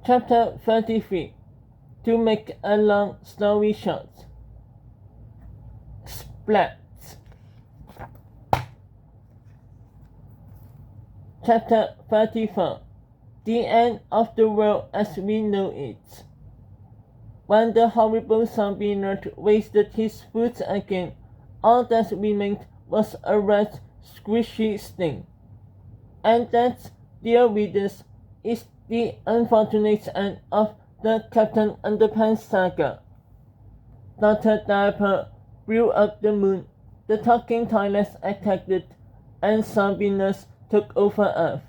Chapter 33. To make a long story short. Splat. Chapter 34. The end of the world as we know it. When the horrible zombie nerd wasted his food again, all that remained was a red, squishy sting. And that, dear readers, is the unfortunate end of the Captain Underpants saga. Dr. Diaper blew up the moon, the talking toilets attacked it, and zombiness took over Earth.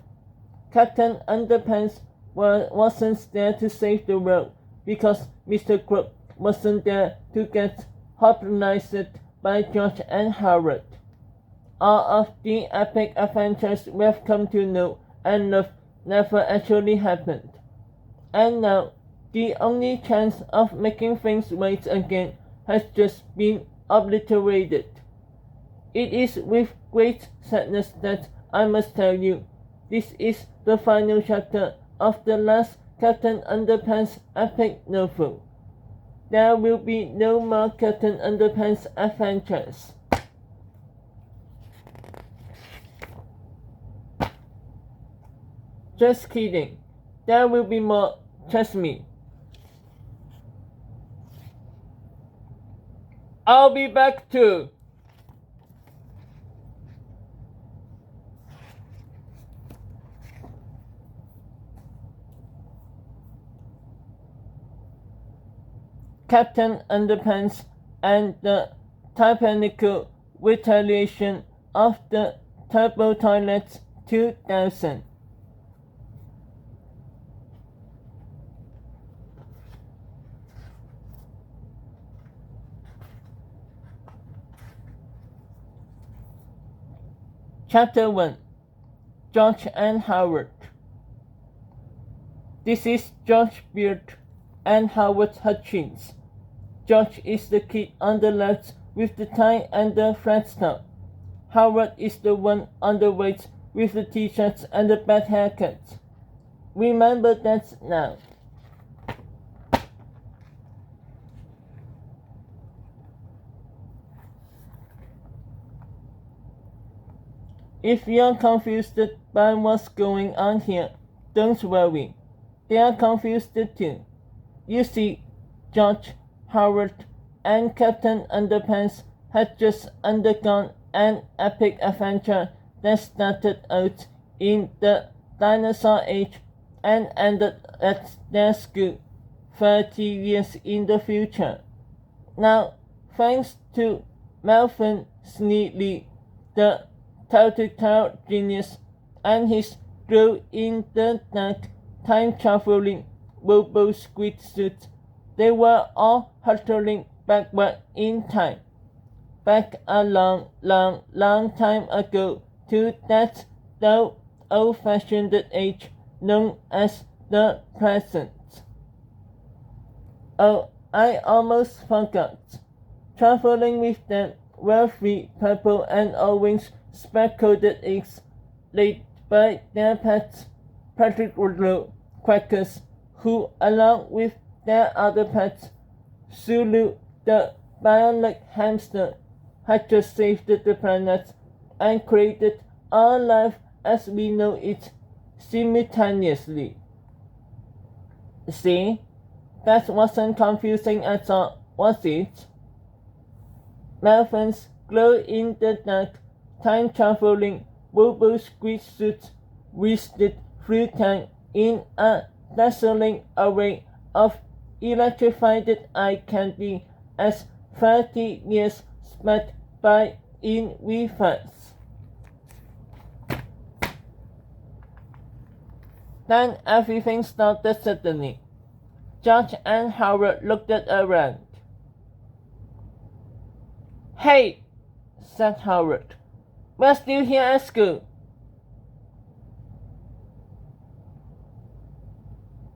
Captain Underpants wasn't there to save the world because Mr. Crook wasn't there to get hospitalized by George and Howard. All of the epic adventures we've come to know and love never actually happened. And now, the only chance of making things right again has just been obliterated. It is with great sadness that I must tell you, this is the final chapter of the last Captain Underpants epic novel. There will be no more Captain Underpants adventures. Just kidding. There will be more, trust me. I'll be back too. Captain Underpants and the tyrannical retaliation of the Turbo Toilets 2000. Chapter 1. George and Howard. This is George Beard and Howard Hutchins. George is the kid on the left with the tie and the flat top. Howard is the one on the right with the t-shirts and the bad haircut. Remember that now. If you're confused by what's going on here, don't worry. They are confused too. You see, George, Howard, and Captain Underpants had just undergone an epic adventure that started out in the dinosaur age and ended at their school 30 years in the future. Now, thanks to Melvin Sneedly, the telltale genius, and his glow-in-the-dark time-traveling robo-squid suit, they were all hurtling backward in time, back a long, long, long time ago to that dull, old-fashioned age known as the present. Oh, I almost forgot. Traveling with them were 3 purple and orange speckled eggs laid by their pets, particular quackers, who, along with their other pets, Zulu the bionic hamster, had just saved the planet and created all life as we know it simultaneously. See? That wasn't confusing at all, was it? Melvin's glow-in-the-dark time-traveling robo-squid suit whizzed through time in a dazzling array of electrified eye candy as 30 years sped by in reverse. Then everything stopped suddenly. George and Howard looked around. "Hey," said Howard, "we're still here at school."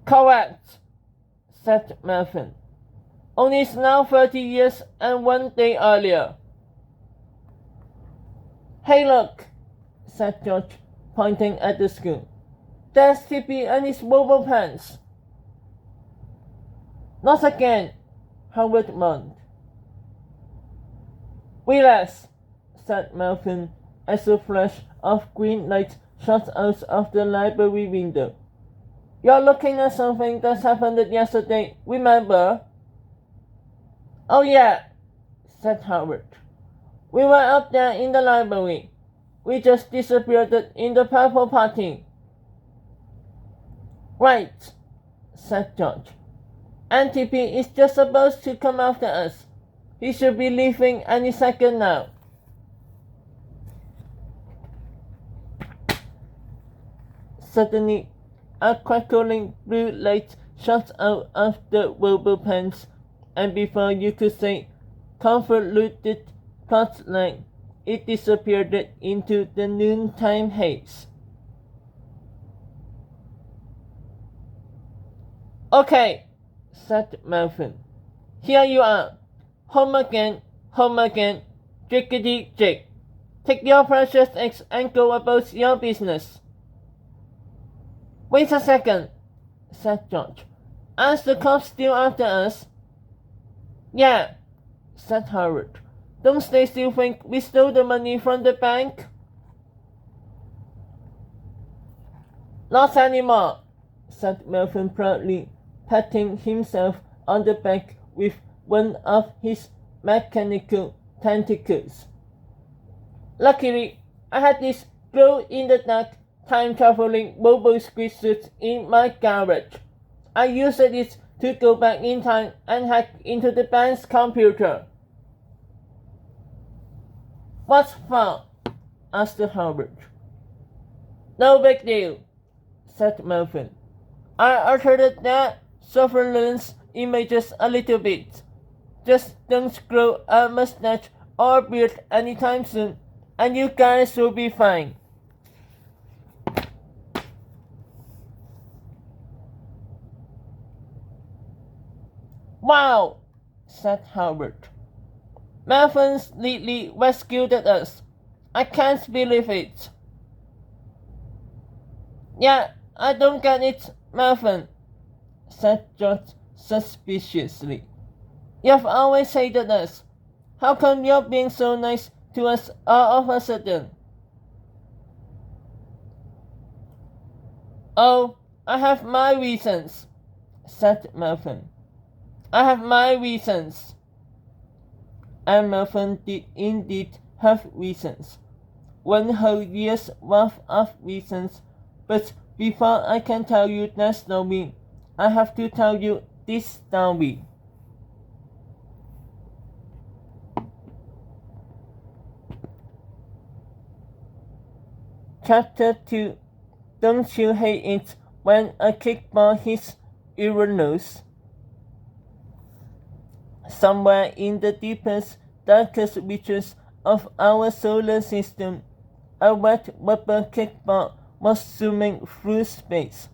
"Correct," said Melvin. "Only it's now 30 years and 1 day earlier." "Hey look," said George, pointing at the school. "There's Tippy and his bobo pants." Not again, Howard moaned. Relax, said Malcolm, as a flash of green light shot out of the library window. You're looking at something that happened yesterday, remember? Oh yeah, said Howard. We were up there in the library. We just disappeared in the purple party. Right, said George. Auntie P is just supposed to come after us. He should be leaving any second now. Suddenly, a crackling blue light shot out of the rubber pants, and before you could say convoluted plot line, it disappeared into the noontime haze. Okay, said Malcolm. Here you are. Home again, jiggity-jig. Take your precious eggs and go about your business. Wait a second, said George. Aren't the cops still after us? Yeah, said Howard. Don't they still think we stole the money from the bank? Not anymore, said Malcolm proudly, patting himself on the back with one of his mechanical tentacles. Luckily, I had this glow-in-the-dark time-traveling robo-squid suit in my garage. I used it to go back in time and hack into the bank's computer. What for? Asked Howard. No big deal, said Malcolm. I altered their surveillance images a little bit. Just don't grow a mustache or beard anytime soon, and you guys will be fine. Wow, said Howard. Malcolm's neatly rescued us. I can't believe it. Yeah, I don't get it, Malcolm, said George suspiciously. You've always hated us. How come you're being so nice to us all of a sudden? Oh, I have my reasons, said Malcolm. I have my reasons. And Malcolm did indeed have reasons. One whole year's worth of reasons. But before I can tell you that story, I have to tell you this story. Chapter 2. Don't you hate it when a kickball hits Uranus? Somewhere in the deepest, darkest reaches of our solar system, a wet rubber kickball was zooming through space.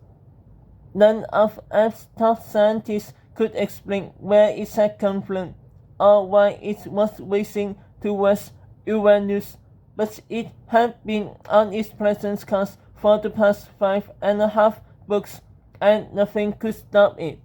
None of Earth's top scientists could explain where it had come from or why it was racing towards Uranus, but it had been on its present course for the past 5.5 books, and nothing could stop it.